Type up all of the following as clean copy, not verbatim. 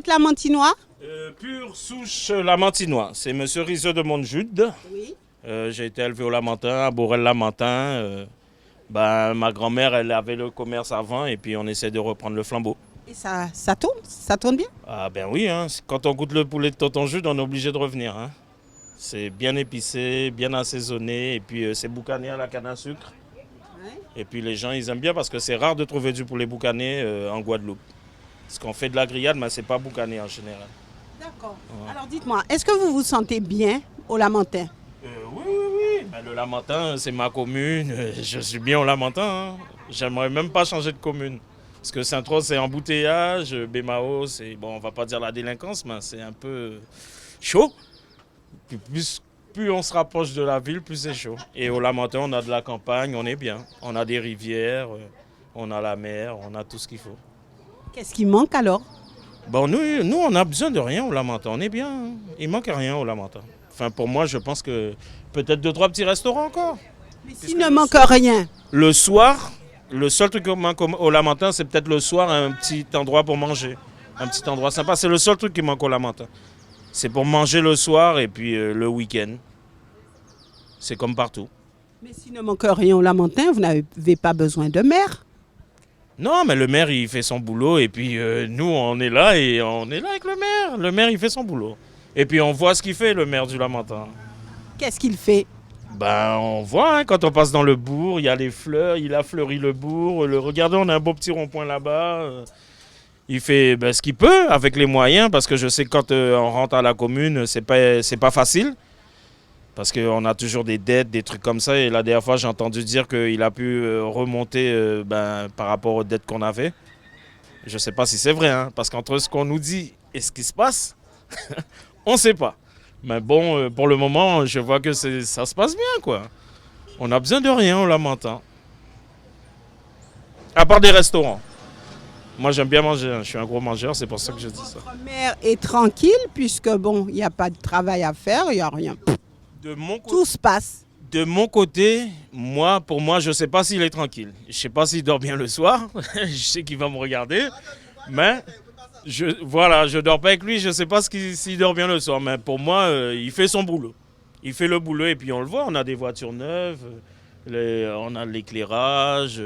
êtes la Mantinois? Pure souche lamantinois. C'est Monsieur Rizeux de Montjude. Oui. J'ai été élevé au Lamentin, à Borel-Lamentin. Ma grand-mère, elle avait le commerce avant et puis on essaie de reprendre le flambeau. Et ça tourne? Ça tourne bien? Ah ben oui, hein. Quand on goûte le poulet de Tonton Jude, on est obligé de revenir, hein. C'est bien épicé, bien assaisonné et puis c'est boucané à la canne à sucre. Et puis les gens, ils aiment bien parce que c'est rare de trouver du poulet boucané en Guadeloupe. Parce qu'on fait de la grillade, mais c'est pas boucané en général. D'accord. Ouais. Alors dites-moi, est-ce que vous vous sentez bien au Lamentin? Oui. Le Lamentin, c'est ma commune. Je suis bien au Lamentin, hein. J'aimerais même pas changer de commune. Parce que Saint-Rose, c'est embouteillage. Bémao, c'est, bon, on va pas dire la délinquance, mais c'est un peu chaud. Puis plus on se rapproche de la ville, plus c'est chaud. Et au Lamentin, on a de la campagne, on est bien. On a des rivières, on a la mer, on a tout ce qu'il faut. Qu'est-ce qui manque alors? Bon, nous, on a besoin de rien au Lamentin, on est bien, hein. Il manque rien au Lamentin. Enfin, pour moi, je pense que peut-être 2-3 petits restaurants encore. Mais s'il ne manque rien, Le soir, le seul truc qui manque au Lamentin, c'est peut-être le soir, un petit endroit pour manger. Un petit endroit sympa, c'est le seul truc qui manque au Lamentin. C'est pour manger le soir et puis le week-end. C'est comme partout. mais s'il ne manque rien au Lamentin, vous n'avez pas besoin de mer. Non, mais le maire, il fait son boulot et puis nous, on est là et on est là avec le maire. Le maire, il fait son boulot. Et puis on voit ce qu'il fait, le maire du Lamentin. Qu'est-ce qu'il fait? Ben, on voit, hein, quand on passe dans le bourg, il y a les fleurs, il a fleuri le bourg. Regardez, on a un beau petit rond-point là-bas. Il fait ce qu'il peut avec les moyens, parce que je sais que quand on rentre à la commune, c'est pas facile. Parce qu'on a toujours des dettes, des trucs comme ça. Et la dernière fois, j'ai entendu dire qu'il a pu remonter par rapport aux dettes qu'on avait. Je ne sais pas si c'est vrai, hein, parce qu'entre ce qu'on nous dit et ce qui se passe, on ne sait pas. Mais bon, pour le moment, je vois que ça se passe bien, quoi. On n'a besoin de rien, on Lamentin. À part des restaurants. Moi, j'aime bien manger, hein. Je suis un gros mangeur, c'est pour ça que je dis ça. Votre mère est tranquille puisque bon, il n'y a pas de travail à faire, il n'y a rien. Tout se passe. De mon côté, pour moi, je ne sais pas s'il est tranquille. Je ne sais pas s'il dort bien le soir. Je sais qu'il va me regarder. Mais je dors pas avec lui. Je ne sais pas s'il dort bien le soir. Mais pour moi, il fait son boulot. Il fait le boulot et puis on le voit. On a des voitures neuves. On a de l'éclairage.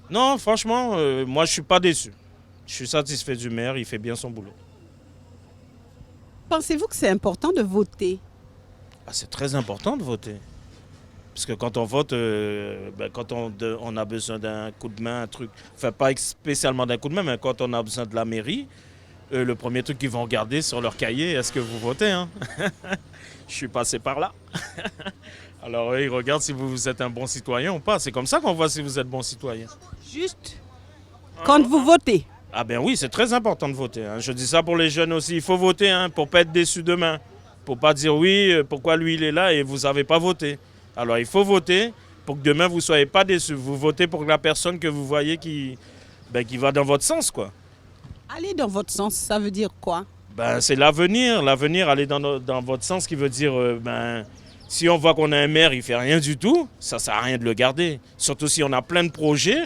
Non, franchement, moi, je ne suis pas déçu. Je suis satisfait du maire. Il fait bien son boulot. Pensez-vous que c'est important de voter? Ah, c'est très important de voter. Parce que quand on vote, quand on a besoin d'un coup de main, un truc, enfin pas spécialement d'un coup de main, mais quand on a besoin de la mairie, le premier truc qu'ils vont regarder sur leur cahier, est-ce que vous votez, hein? Je suis passé par là. Alors ils regardent si vous êtes un bon citoyen ou pas. C'est comme ça qu'on voit si vous êtes bon citoyen. Juste quand vous votez. Ah ben oui, c'est très important de voter, hein. Je dis ça pour les jeunes aussi. Il faut voter, hein, pour pas être déçu demain. Pour pas dire oui, pourquoi lui il est là et vous n'avez pas voté. Alors il faut voter pour que demain vous ne soyez pas déçus. Vous votez pour la personne que vous voyez qui va dans votre sens, quoi. Aller dans votre sens, ça veut dire quoi? C'est l'avenir. L'avenir, aller dans votre sens, qui veut dire si on voit qu'on a un maire, il ne fait rien du tout, ça ne sert à rien de le garder. Surtout si on a plein de projets.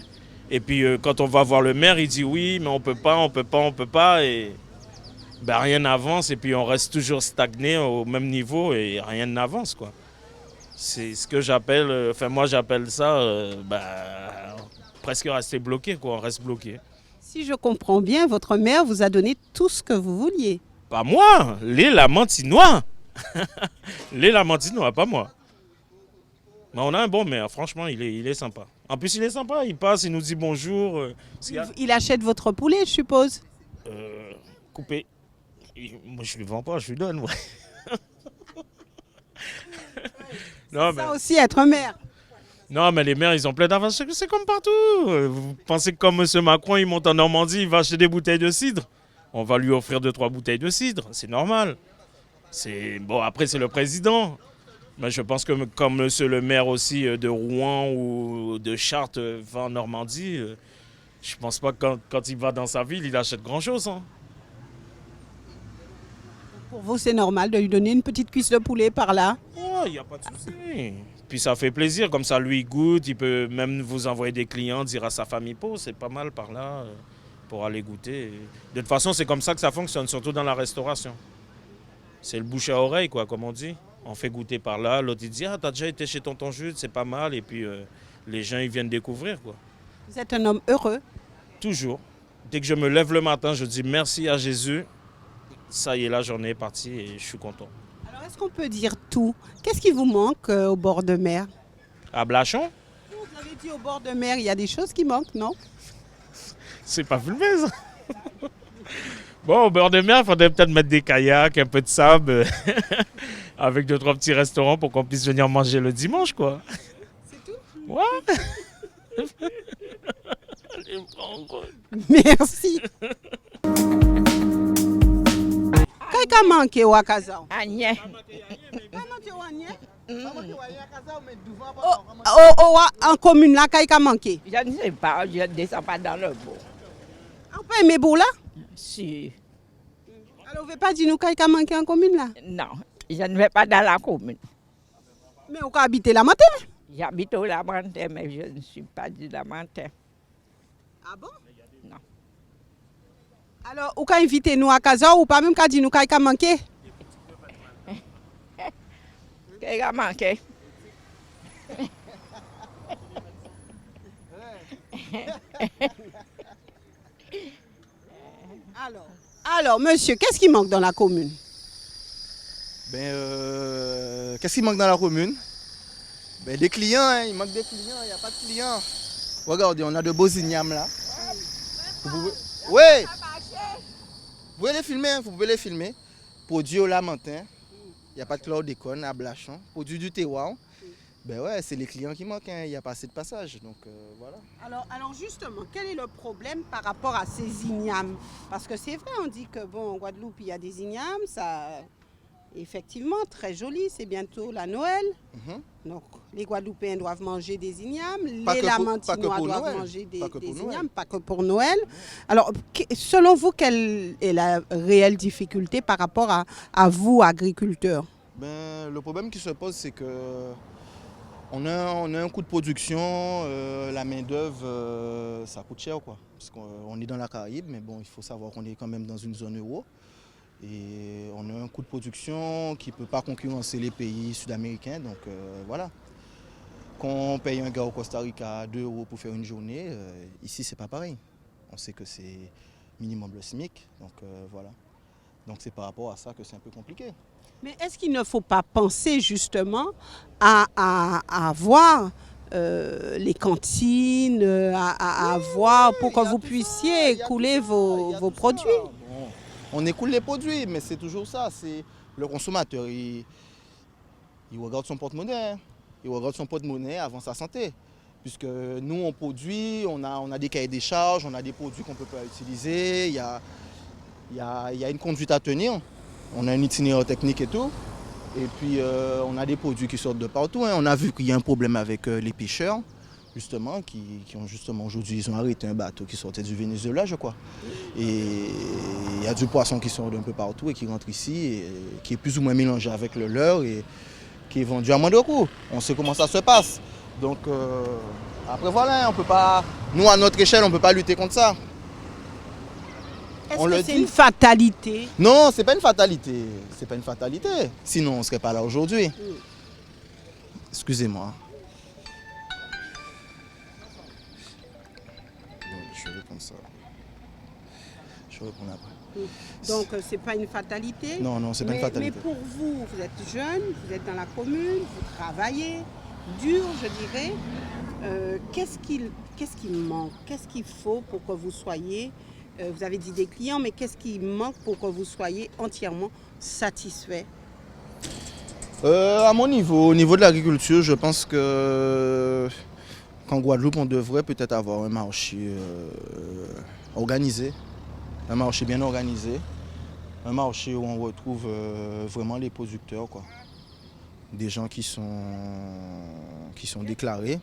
Et puis quand on va voir le maire, il dit oui, mais on peut pas. Et rien n'avance et puis on reste toujours stagné au même niveau et rien n'avance, quoi. C'est ce que j'appelle, moi j'appelle ça presque rester bloqué, quoi. On reste bloqué. Si je comprends bien, votre mère vous a donné tout ce que vous vouliez. Pas moi, les Lamantinois. Les Lamantinois, pas moi. Mais on a un bon maire, franchement, il est sympa. En plus, il est sympa, il passe, il nous dit bonjour. Il achète votre poulet, je suppose. Coupé. Moi, je lui vends pas, je lui donne, moi. Non, ça aussi, être maire. Non, mais les maires, ils ont plein d'argent. C'est comme partout. Vous pensez que comme M. Macron, il monte en Normandie, il va acheter des bouteilles de cidre? On va lui offrir 2-3 bouteilles de cidre. C'est normal. Bon, après, c'est le président. Mais je pense que comme monsieur le maire aussi de Rouen ou de Chartres va en Normandie, je pense pas que quand il va dans sa ville, il achète grand-chose, hein. Pour vous, c'est normal de lui donner une petite cuisse de poulet par là? Oh, il n'y a pas de souci. Puis ça fait plaisir, comme ça lui il goûte, il peut même vous envoyer des clients, dire à sa famille, c'est pas mal par là. pour aller goûter. De toute façon, c'est comme ça que ça fonctionne, surtout dans la restauration. C'est le bouche à oreille, quoi, comme on dit. On fait goûter par là, l'autre il dit « Ah, t'as déjà été chez tonton Jude, c'est pas mal », et puis les gens ils viennent découvrir, quoi. Vous êtes un homme heureux? Toujours. Dès que je me lève le matin, je dis merci à Jésus. Ça y est, la journée est partie et je suis content. Alors, est-ce qu'on peut dire tout? Qu'est-ce qui vous manque au bord de mer? À Blachon, Vous avez dit au bord de mer, il y a des choses qui manquent, non? c'est pas filmé, ça. Bon, au bord de mer, il faudrait peut-être mettre des kayaks, un peu de sable, avec 2-3 petits restaurants pour qu'on puisse venir manger le dimanche, quoi. C'est tout? Ouais. Merci. Qu'est-ce qui a manqué au Akazao? Agnès. En commune, là, qu'est-ce qui a manqué? Je ne sais pas, je ne descends pas dans le bout. On peut aimer beau là? Si. Alors, vous ne pouvez pas dire nous qu'est-ce qui a manqué en commune là? Non, je ne vais pas dans la commune. Mais on peut habiter la matin. J'habite au Lamentin, mais je ne suis pas du Lamentin. Ah bon? Non. Alors, vous pouvez inviter nous à Kazao ou pas même qu'à dire nous qu'est-ce qui a manqué? Qu'est-ce qui a manqué? Alors, monsieur, qu'est-ce qui manque dans la commune? Qu'est-ce qui manque dans la commune? Des clients, hein, il manque des clients, il n'y a pas de clients. Regardez, on a de beaux ignames là. Oui! Vous pouvez les filmer, hein, vous pouvez les filmer. Produit au Lamentin, il n'y a pas de chlordécone à Blachon. Produit du terroir. Ben ouais, c'est les clients qui manquent, hein, il n'y a pas assez de passage. Donc voilà. Alors justement, quel est le problème par rapport à ces ignames? Parce que c'est vrai, on dit que bon, en Guadeloupe, il y a des ignames, ça effectivement très joli, c'est bientôt la Noël. Donc les Guadeloupéens doivent manger des ignames, les Lamentinois doivent manger des ignames, pas que pour Noël. Alors, selon vous, quelle est la réelle difficulté par rapport à vous, agriculteurs? Le problème qui se pose, c'est que on a un coût de production, la main-d'œuvre, ça coûte cher, quoi. Parce qu'on est dans la Caraïbe, mais bon, il faut savoir qu'on est quand même dans une zone euro. Et on a un coût de production qui ne peut pas concurrencer les pays sud-américains. Donc voilà. Quand on paye un gars au Costa Rica 2 € pour faire une journée, ici, c'est pas pareil. On sait que c'est minimum le SMIC. Donc voilà. Donc c'est par rapport à ça que c'est un peu compliqué. Mais est-ce qu'il ne faut pas penser justement à avoir les cantines, à avoir pour que vous puissiez écouler vos produits? Bon, on écoule les produits, mais c'est toujours ça. C'est le consommateur, il regarde son porte-monnaie. Hein. Il regarde son porte-monnaie avant sa santé. Puisque nous, on produit, on a des cahiers des charges, on a des produits qu'on ne peut pas utiliser. Il y a une conduite à tenir. On a un itinéraire technique et tout. Et puis, on a des produits qui sortent de partout. Hein. On a vu qu'il y a un problème avec les pêcheurs, justement, qui ont justement aujourd'hui, ils ont arrêté un bateau qui sortait du Venezuela, je crois. Et il y a du poisson qui sort d'un peu partout et qui rentre ici, et qui est plus ou moins mélangé avec le leur et qui est vendu à moindre coût. On sait comment ça se passe. Donc, après, voilà, on peut pas, nous, à notre échelle, on ne peut pas lutter contre ça. Est-ce que c'est une fatalité? Non, c'est pas une fatalité. C'est pas une fatalité. Sinon, on ne serait pas là aujourd'hui. Excusez-moi. Je vais répondre ça. Je vais répondre après. Donc, c'est pas une fatalité? Non, c'est pas une fatalité. Mais pour vous, vous êtes jeune, vous êtes dans la commune, vous travaillez dur, je dirais. Qu'est-ce qui manque? Qu'est-ce qu'il faut pour que vous soyez... vous avez dit des clients, mais qu'est-ce qui manque pour que vous soyez entièrement satisfait? À mon niveau, au niveau de l'agriculture, je pense qu'en Guadeloupe, on devrait peut-être avoir un marché organisé, un marché bien organisé, un marché où on retrouve vraiment les producteurs, quoi. Des gens qui sont déclarés,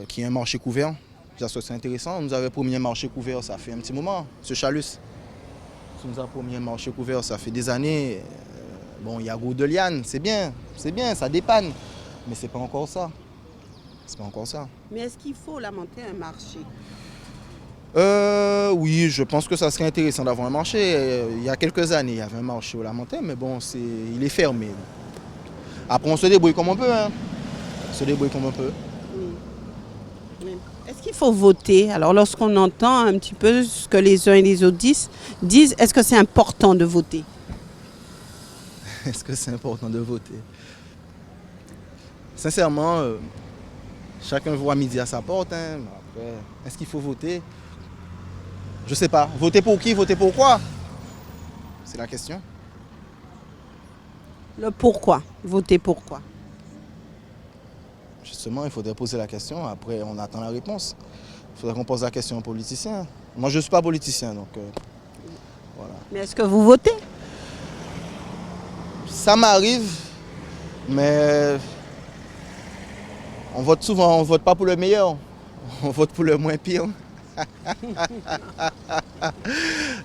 qui est un marché couvert. C'est intéressant. Nous avons promis un marché couvert, ça fait un petit moment, ce Chalus. Nous avons promis un marché couvert, ça fait des années. Bon, il y a goût de liane, c'est bien, ça dépanne. Mais c'est pas encore ça. C'est pas encore ça. Mais est-ce qu'il faut lamenter un marché? Oui, je pense que ça serait intéressant d'avoir un marché. Il y a quelques années, il y avait un marché au Lamentin, mais bon, il est fermé. Après, on se débrouille comme on peut. Hein. On se débrouille comme on peut. Est-ce qu'il faut voter? Alors, lorsqu'on entend un petit peu ce que les uns et les autres disent, est-ce que c'est important de voter? Est-ce que c'est important de voter? Sincèrement, chacun voit midi à sa porte. Hein. Après, est-ce qu'il faut voter? Je ne sais pas. Voter pour qui? Voter pour quoi? C'est la question. Le pourquoi? Voter pourquoi? Justement, il faudrait poser la question. Après, on attend la réponse. Il faudrait qu'on pose la question aux politiciens. Moi, je ne suis pas politicien, donc voilà. Mais est-ce que vous votez? Ça m'arrive, mais on vote souvent. On ne vote pas pour le meilleur. On vote pour le moins pire.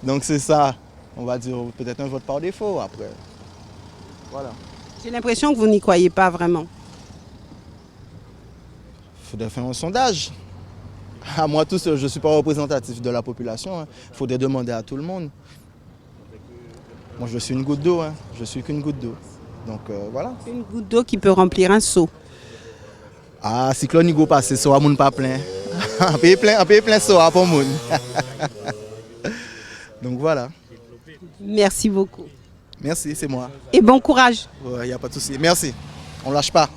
Donc c'est ça. On va dire peut-être un vote par défaut après. Voilà. J'ai l'impression que vous n'y croyez pas vraiment. Il faudrait faire un sondage. À moi tout seul, je ne suis pas représentatif de la population. Hein. Il faudrait demander à tout le monde. Moi, je suis une goutte d'eau. Hein. Je suis qu'une goutte d'eau. Donc voilà. Une goutte d'eau qui peut remplir un seau. Ah, cyclone go passer, so moun pas plein. On paye plein so pour moun. Donc voilà. Merci beaucoup. Merci, c'est moi. Et bon courage. Il n'y a pas de souci. Merci. On lâche pas.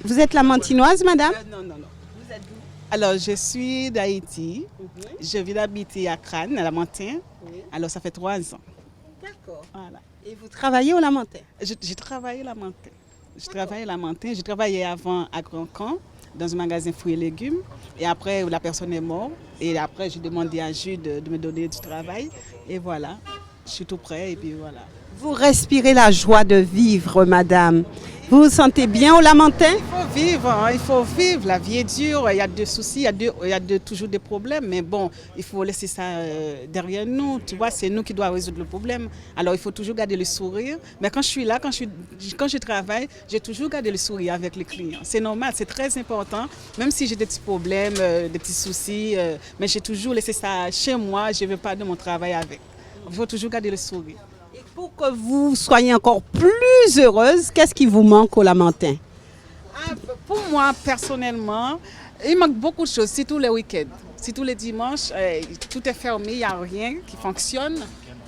Vous êtes la Mantinoise, madame? Non. Vous êtes d'où? Alors, je suis d'Haïti. Je vis d'habiter à Crane, à Lamentin. Alors, ça fait 3 ans. D'accord. Voilà. Et vous travaillez au Lamentin? J'ai travaillé à Lamentin. J'ai travaillé avant à Grand Camp, dans un magasin fruits et légumes. Et après, la personne est morte. Et après, j'ai demandé à Jules de me donner du travail. Et voilà, je suis tout prêt. Et puis voilà. Vous respirez la joie de vivre, madame. Vous vous sentez bien au Lamentin? Il faut vivre. La vie est dure, il y a des soucis, il y a toujours des problèmes. Mais bon, il faut laisser ça derrière nous. Tu vois, c'est nous qui devons résoudre le problème. Alors, il faut toujours garder le sourire. Mais quand je suis là, quand je travaille, j'ai toujours gardé le sourire avec les clients. C'est normal, c'est très important. Même si j'ai des petits problèmes, des petits soucis, mais j'ai toujours laissé ça chez moi. Je ne vais pas de mon travail avec. Il faut toujours garder le sourire. Et pour que vous soyez encore plus heureuse, qu'est-ce qui vous manque au Lamentin? Pour moi, personnellement, il manque beaucoup de choses, surtout les week-ends. Surtout les dimanches, tout est fermé, il n'y a rien qui fonctionne.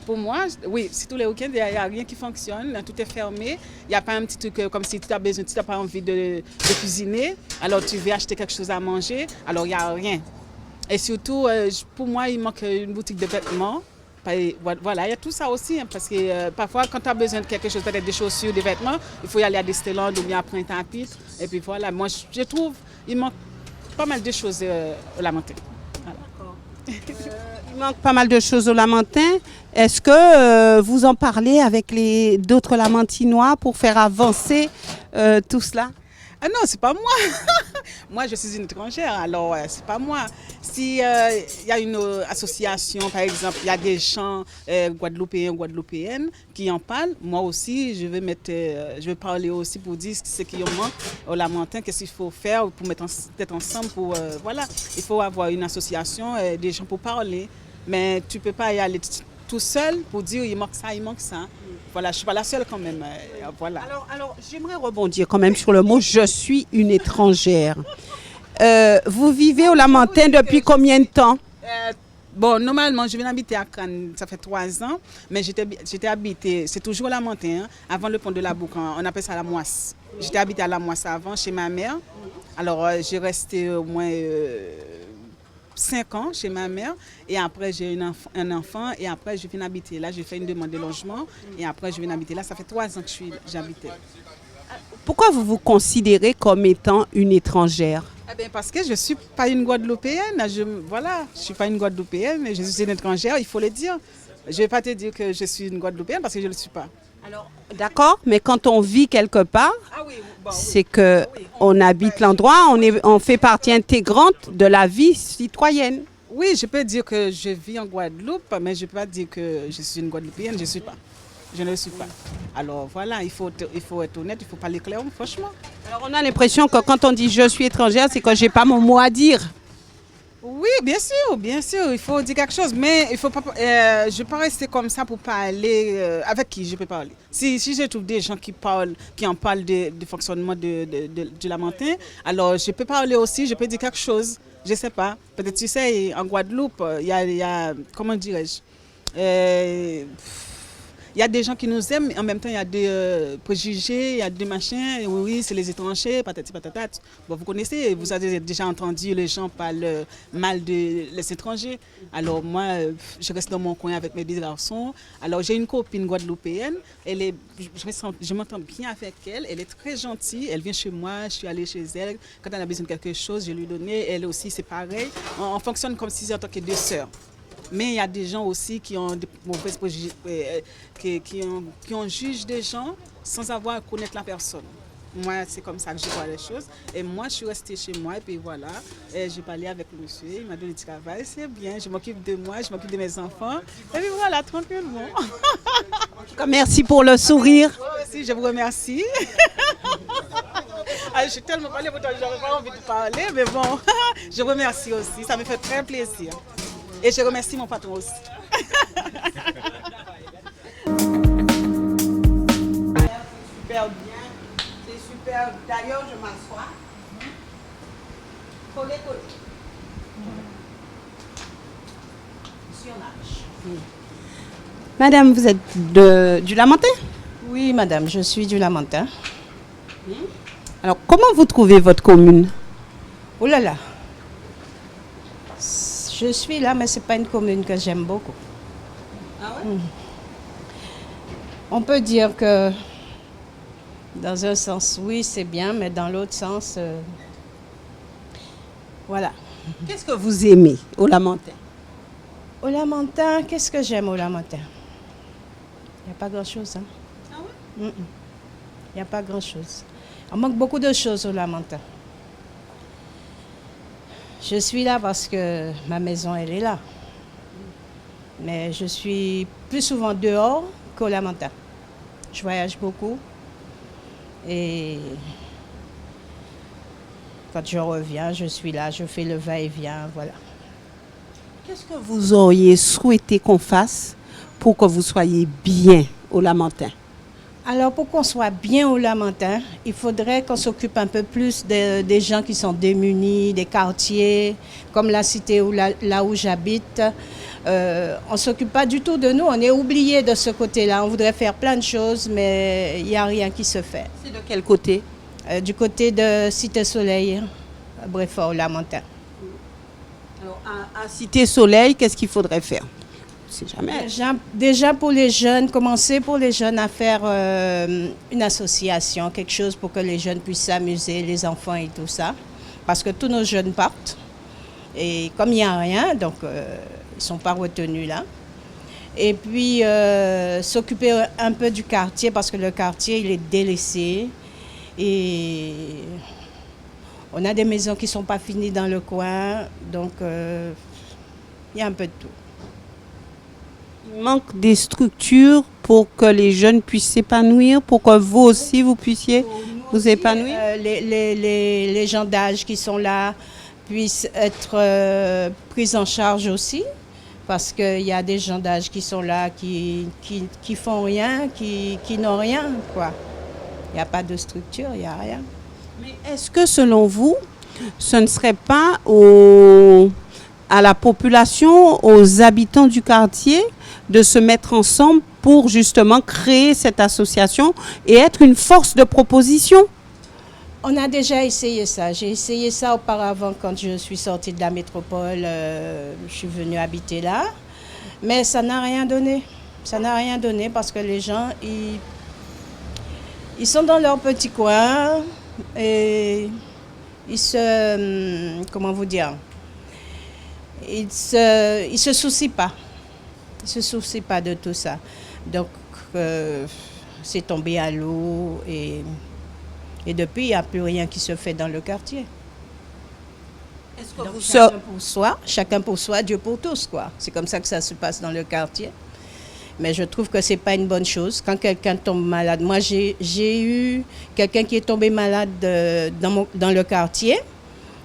Pour moi, oui, surtout les week-ends, il n'y a rien qui fonctionne, tout est fermé. Il n'y a pas un petit truc comme si tu n'as pas envie de cuisiner, alors tu veux acheter quelque chose à manger, alors il n'y a rien. Et surtout, pour moi, il manque une boutique de vêtements. Voilà, il y a tout ça aussi, hein, parce que parfois, quand tu as besoin de quelque chose, peut-être des chaussures, des vêtements, il faut y aller à des Stellands ou bien après un tapis. Et puis voilà, moi, je trouve qu'il manque pas mal de choses au Lamentin. Voilà. Il manque pas mal de choses au Lamentin. Est-ce que vous en parlez avec d'autres Lamentinois pour faire avancer tout cela? Ah non, c'est pas moi. Moi, je suis une étrangère, alors c'est pas moi. Si y a une association, par exemple, il y a des gens guadeloupéens, guadeloupéennes qui en parlent, moi aussi, je vais parler aussi pour dire ce qui manque au Lamentin, qu'est-ce qu'il faut faire pour mettre ensemble. Voilà, il faut avoir une association, des gens pour parler. Mais tu ne peux pas y aller tout seul pour dire il manque ça, il manque ça. Voilà, je ne suis pas la seule quand même. Voilà. Alors j'aimerais rebondir quand même sur le mot « je suis une étrangère ». Vous vivez au Lamentin depuis combien de temps? Bon, normalement, je viens d'habiter à Cannes, ça fait 3 ans, mais j'étais habité, c'est toujours au Lamentin, hein, avant le pont de la Boucan, on appelle ça la Moisse. J'étais habité à la Moisse avant, chez ma mère. Alors, j'ai resté au moins 5 ans chez ma mère et après j'ai eu un enfant et après je viens habiter là, j'ai fait une demande de logement et après je viens habiter là, ça fait 3 ans que j'habitais. Pourquoi vous vous considérez comme étant une étrangère? Eh bien, parce que je ne suis pas une Guadeloupéenne, je ne suis pas une Guadeloupéenne, je suis une étrangère, il faut le dire. Je ne vais pas te dire que je suis une Guadeloupéenne parce que je ne le suis pas. Alors, d'accord, mais quand on vit quelque part, c'est qu'on habite l'endroit, on fait partie intégrante de la vie citoyenne. Oui, je peux dire que je vis en Guadeloupe, mais je ne peux pas dire que je suis une Guadeloupéenne, je ne suis pas. Je ne le suis pas. Alors voilà, il faut être honnête, il faut parler clairement, franchement. Alors on a l'impression que quand on dit je suis étrangère, c'est que j'ai pas mon mot à dire. Oui, bien sûr, il faut dire quelque chose, mais il faut pas, je ne peux pas rester comme ça pour parler. Avec qui je peux parler? Si je trouve des gens qui en parlent du fonctionnement du Lamentin, alors je peux parler aussi, je peux dire quelque chose. Je ne sais pas. Peut-être, tu sais, en Guadeloupe, il y a comment dirais-je? Il y a des gens qui nous aiment, mais en même temps, il y a des préjugés, il y a des machins. Oui, c'est les étrangers, patati patata. Bon, vous connaissez, vous avez déjà entendu les gens parler mal des étrangers. Alors moi, je reste dans mon coin avec mes deux garçons. Alors j'ai une copine guadeloupéenne. Je m'entends bien avec elle. Elle est très gentille. Elle vient chez moi, je suis allée chez elle. Quand elle a besoin de quelque chose, je lui donne. Elle aussi, c'est pareil. On fonctionne comme si c'était en tant que deux sœurs. Mais il y a des gens aussi qui ont des mauvaises préjugés, qui ont jugé des gens sans avoir à connaître la personne. Moi, c'est comme ça que je vois les choses. Et moi, je suis restée chez moi et puis voilà. J'ai parlé avec le monsieur, il m'a donné du travail, c'est bien. Je m'occupe de moi, je m'occupe de mes enfants. Et puis voilà, tranquillement. Merci pour le sourire. Moi aussi, je vous remercie. Je suis tellement parlé, pourtant je n'avais pas envie de parler, mais bon, je vous remercie aussi. Ça me fait très plaisir. Et je remercie mon patron aussi. Super bien, c'est super. D'ailleurs, je m'assois. Collé. Madame, vous êtes du Lamentin? Oui, madame, je suis du Lamentin. Alors, comment vous trouvez votre commune? Oh là là. Je suis là, mais ce n'est pas une commune que j'aime beaucoup. Ah ouais? On peut dire que, dans un sens, oui, c'est bien, mais dans l'autre sens, voilà. Qu'est-ce que vous aimez au Lamentin? Au Lamentin, qu'est-ce que j'aime au Lamentin? Il n'y a pas grand-chose. Hein? Ah ouais? Il n'y a pas grand-chose. On manque beaucoup de choses au Lamentin. Je suis là parce que ma maison, elle est là. Mais je suis plus souvent dehors qu'au Lamentin. Je voyage beaucoup. Et quand je reviens, je suis là, je fais le va-et-vient, voilà. Qu'est-ce que vous auriez souhaité qu'on fasse pour que vous soyez bien au Lamentin? Alors, pour qu'on soit bien au Lamentin, il faudrait qu'on s'occupe un peu plus des gens qui sont démunis, des quartiers, comme la cité là où j'habite. On ne s'occupe pas du tout de nous, on est oublié de ce côté-là. On voudrait faire plein de choses, mais il n'y a rien qui se fait. C'est de quel côté? Du côté de Cité Soleil, à Bréfort, au Lamentin. Alors, à Cité Soleil, qu'est-ce qu'il faudrait faire? C'est jamais. Déjà pour les jeunes, commencer pour les jeunes à faire une association, quelque chose pour que les jeunes puissent s'amuser, les enfants et tout ça. Parce que tous nos jeunes partent. Et comme il n'y a rien, donc ils ne sont pas retenus là. Et puis s'occuper un peu du quartier, parce que le quartier, il est délaissé. Et on a des maisons qui ne sont pas finies dans le coin. Donc il y a un peu de tout. Il manque des structures pour que les jeunes puissent s'épanouir, pour que vous aussi, vous puissiez vous épanouir. Les gens d'âge qui sont là puissent être pris en charge aussi, parce qu'il y a des gens d'âge qui sont là, qui font rien, qui n'ont rien, quoi. Il n'y a pas de structure, il n'y a rien. Mais est-ce que selon vous, ce ne serait pas à la population, aux habitants du quartier, de se mettre ensemble pour justement créer cette association et être une force de proposition? On a déjà essayé ça. J'ai essayé ça auparavant quand je suis sortie de la métropole. Je suis venue habiter là. Mais ça n'a rien donné. Ça n'a rien donné parce que les gens, ils sont dans leur petit coin et ils se... comment vous dire? Ils se soucient pas. Ils se soucient pas de tout ça. Donc, c'est tombé à l'eau et depuis, il n'y a plus rien qui se fait dans le quartier. Est-ce que Donc, vous chacun pour soi, Dieu pour tous, quoi. C'est comme ça que ça se passe dans le quartier. Mais je trouve que ce n'est pas une bonne chose quand quelqu'un tombe malade. Moi, j'ai eu quelqu'un qui est tombé malade dans le quartier.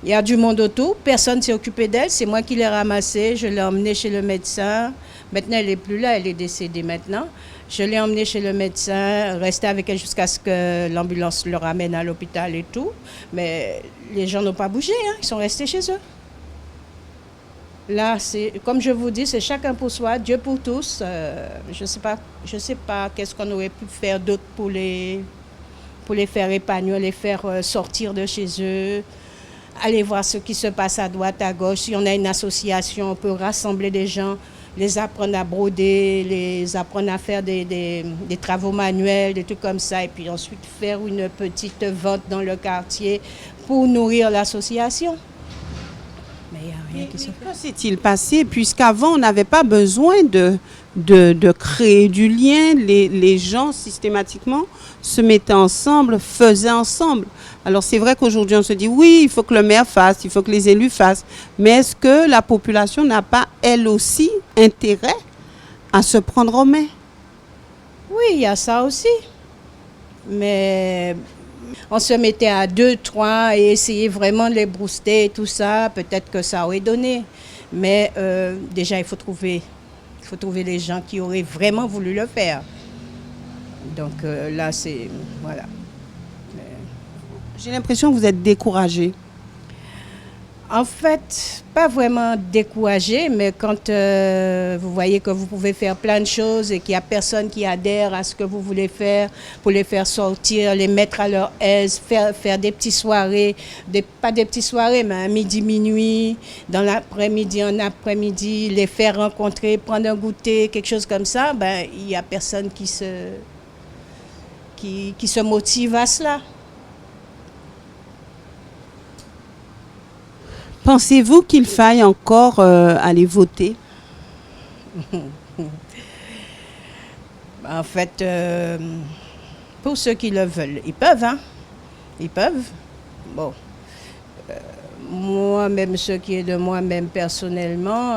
Il y a du monde autour, personne ne s'est occupé d'elle. C'est moi qui l'ai ramassée, je l'ai emmenée chez le médecin. Maintenant, elle n'est plus là, elle est décédée maintenant. Je l'ai emmenée chez le médecin, restée avec elle jusqu'à ce que l'ambulance le ramène à l'hôpital et tout. Mais les gens n'ont pas bougé, hein, ils sont restés chez eux. Là, comme je vous dis, c'est chacun pour soi, Dieu pour tous. Je sais pas qu'est-ce qu'on aurait pu faire d'autre pour les faire épanouir, les faire sortir de chez eux, aller voir ce qui se passe à droite, à gauche. Si on a une association, on peut rassembler des gens, les apprendre à broder, les apprendre à faire des travaux manuels, des trucs comme ça, et puis ensuite faire une petite vente dans le quartier pour nourrir l'association. Mais il n'y a rien qui se fait. Que s'est-il passé, puisqu'avant on n'avait pas besoin de créer du lien, les gens systématiquement se mettaient ensemble, faisaient ensemble. Alors c'est vrai qu'aujourd'hui on se dit oui, il faut que le maire fasse, il faut que les élus fassent, mais est-ce que la population n'a pas elle aussi intérêt à se prendre en main? Oui, il y a ça aussi. Mais on se mettait à 2, 3 et essayer vraiment de les booster et tout ça, peut-être que ça aurait donné. Mais déjà, il faut trouver les gens qui auraient vraiment voulu le faire. Donc là, c'est... Voilà. J'ai l'impression que vous êtes découragé. En fait, pas vraiment découragé, mais quand vous voyez que vous pouvez faire plein de choses et qu'il n'y a personne qui adhère à ce que vous voulez faire, pour les faire sortir, les mettre à leur aise, faire des petites soirées, pas des petites soirées, mais à midi, minuit, dans l'après-midi, en après-midi, les faire rencontrer, prendre un goûter, quelque chose comme ça, ben, il n'y a personne qui se motive à cela. Pensez-vous qu'il faille encore aller voter? En fait, pour ceux qui le veulent, ils peuvent, hein? Ils peuvent. Bon. Moi-même, ce qui est de moi-même personnellement,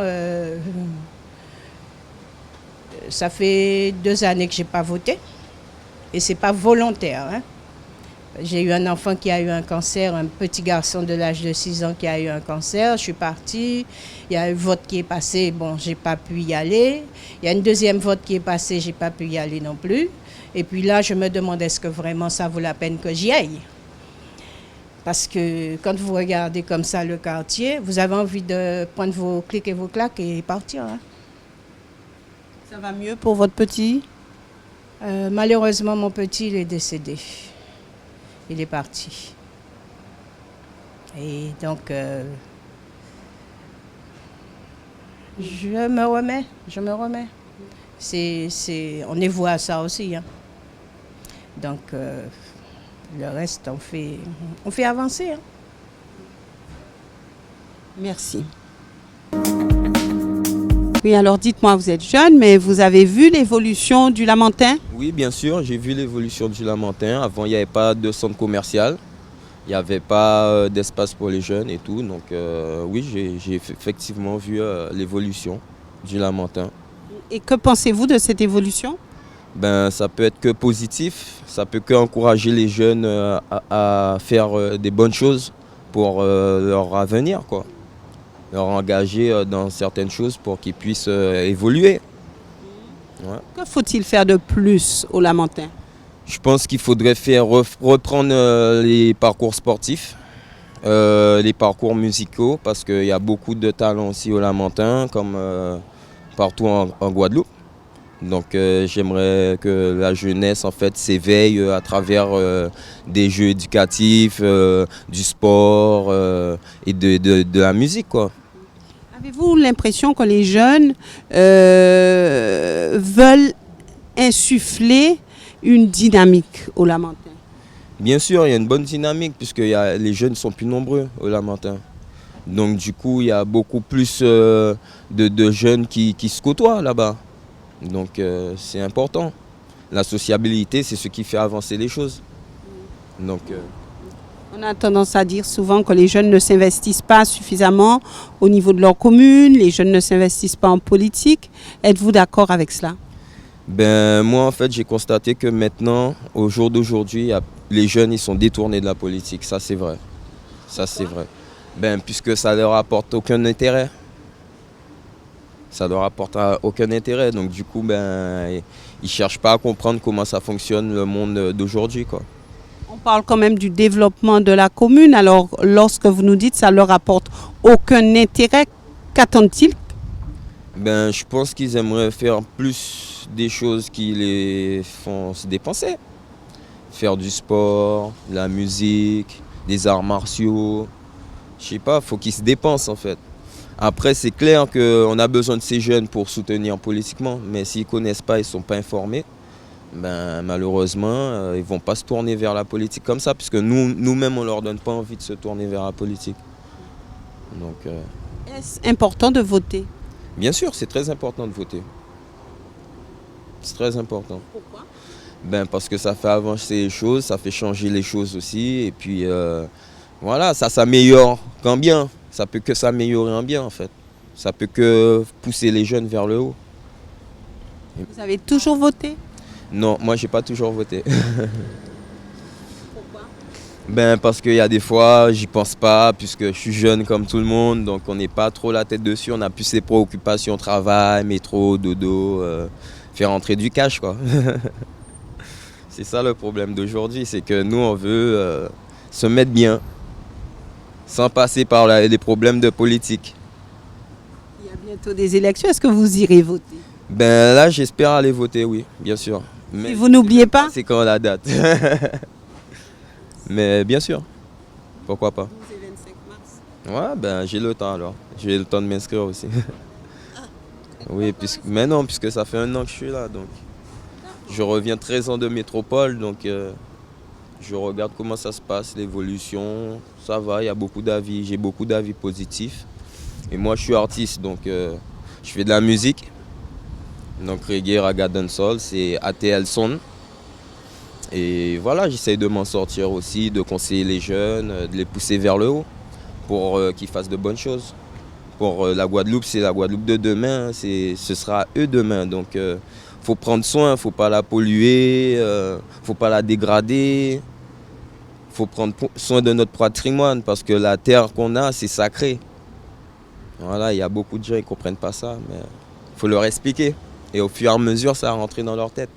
ça fait 2 années que je n'ai pas voté. Et ce n'est pas volontaire, hein? J'ai eu un enfant qui a eu un cancer, un petit garçon de l'âge de 6 ans qui a eu un cancer. Je suis partie, il y a un vote qui est passé, bon, j'ai pas pu y aller. Il y a une deuxième vote qui est passé, j'ai pas pu y aller non plus. Et puis là, je me demande est-ce que vraiment ça vaut la peine que j'y aille. Parce que quand vous regardez comme ça le quartier, vous avez envie de prendre vos clics et vos claques et partir. Hein. Ça va mieux pour votre petit? Malheureusement, mon petit, il est décédé. Il est parti. Et donc, je me remets. On est voué à ça aussi. Hein. Donc, le reste, on fait avancer. Hein. Merci. Oui, alors dites-moi, vous êtes jeune, mais vous avez vu l'évolution du Lamentin? Oui, bien sûr, j'ai vu l'évolution du Lamentin. Avant, il n'y avait pas de centre commercial, il n'y avait pas d'espace pour les jeunes et tout. Donc oui, j'ai effectivement vu l'évolution du Lamentin. Et que pensez-vous de cette évolution? Ben, ça peut être que positif, ça peut qu'encourager les jeunes à faire des bonnes choses pour leur avenir, quoi. Leur engager dans certaines choses pour qu'ils puissent évoluer. Ouais. Que faut-il faire de plus au Lamentin? Je pense qu'il faudrait reprendre les parcours sportifs, les parcours musicaux, parce qu'il y a beaucoup de talents aussi au Lamentin, comme partout en Guadeloupe. Donc j'aimerais que la jeunesse en fait s'éveille à travers des jeux éducatifs, du sport et de la musique, quoi. Avez-vous l'impression que les jeunes veulent insuffler une dynamique au Lamentin? Bien sûr, il y a une bonne dynamique puisque les jeunes sont plus nombreux au Lamentin. Donc du coup, il y a beaucoup plus de jeunes qui se côtoient là-bas. Donc c'est important. La sociabilité, c'est ce qui fait avancer les choses. Donc, on a tendance à dire souvent que les jeunes ne s'investissent pas suffisamment au niveau de leur commune, les jeunes ne s'investissent pas en politique. Êtes-vous d'accord avec cela? Ben, moi, en fait, j'ai constaté que maintenant, au jour d'aujourd'hui, les jeunes, ils sont détournés de la politique. Ça, c'est vrai. Ça, c'est vrai. Ben, puisque ça leur apporte aucun intérêt. Ça leur apporte aucun intérêt. Donc, du coup, ben, ils cherchent pas à comprendre comment ça fonctionne le monde d'aujourd'hui, quoi. On parle quand même du développement de la commune. Alors, lorsque vous nous dites que ça leur apporte aucun intérêt, qu'attendent-ils? Ben, je pense qu'ils aimeraient faire plus des choses qui les font se dépenser. Faire du sport, de la musique, des arts martiaux. Je sais pas, faut qu'ils se dépensent en fait. Après, c'est clair qu'on a besoin de ces jeunes pour soutenir politiquement, mais s'ils ne connaissent pas, ils ne sont pas informés, ben, malheureusement, ils ne vont pas se tourner vers la politique comme ça, puisque nous-mêmes, on ne leur donne pas envie de se tourner vers la politique. Donc, Est-ce important de voter? bien sûr, c'est très important de voter. C'est très important. Pourquoi? Ben, parce que ça fait avancer les choses, ça fait changer les choses aussi, et puis voilà, ça s'améliore qu'en bien. Ça peut que s'améliorer en bien en fait. Ça peut que pousser les jeunes vers le haut. Vous avez toujours voté? Non, moi j'ai pas toujours voté. Pourquoi? Ben parce qu'il y a des fois, j'y pense pas, puisque je suis jeune comme tout le monde, donc on n'est pas trop la tête dessus, on a plus ses préoccupations, travail, métro, dodo, faire rentrer du cash quoi. C'est ça le problème d'aujourd'hui, c'est que nous on veut se mettre bien, sans passer par les problèmes de politique. Il y a bientôt des élections. Est-ce que vous irez voter? Ben là, j'espère aller voter, oui, bien sûr. Mais Et vous n'oubliez pas? c'est quand la date. Mais bien sûr, pourquoi pas. 12 et 25 mars. Ouais, ben j'ai le temps alors. J'ai le temps de m'inscrire aussi. Oui, mais non, puisque ça fait 1 an que je suis là, donc je reviens 13 ans de métropole, donc je regarde comment ça se passe, l'évolution, ça va, il y a beaucoup d'avis, j'ai beaucoup d'avis positifs. Et moi je suis artiste, donc je fais de la musique. Donc reggae, raga, dancehall, c'est ATL Son. Et voilà, j'essaye de m'en sortir aussi, de conseiller les jeunes, de les pousser vers le haut pour qu'ils fassent de bonnes choses. Pour la Guadeloupe, c'est la Guadeloupe de demain, ce sera eux demain. Donc faut prendre soin, faut pas la polluer, faut pas la dégrader. Faut prendre soin de notre patrimoine parce que la terre qu'on a, c'est sacré. Voilà, il y a beaucoup de gens qui ne comprennent pas ça, mais il faut leur expliquer. Et au fur et à mesure, ça va rentrer dans leur tête.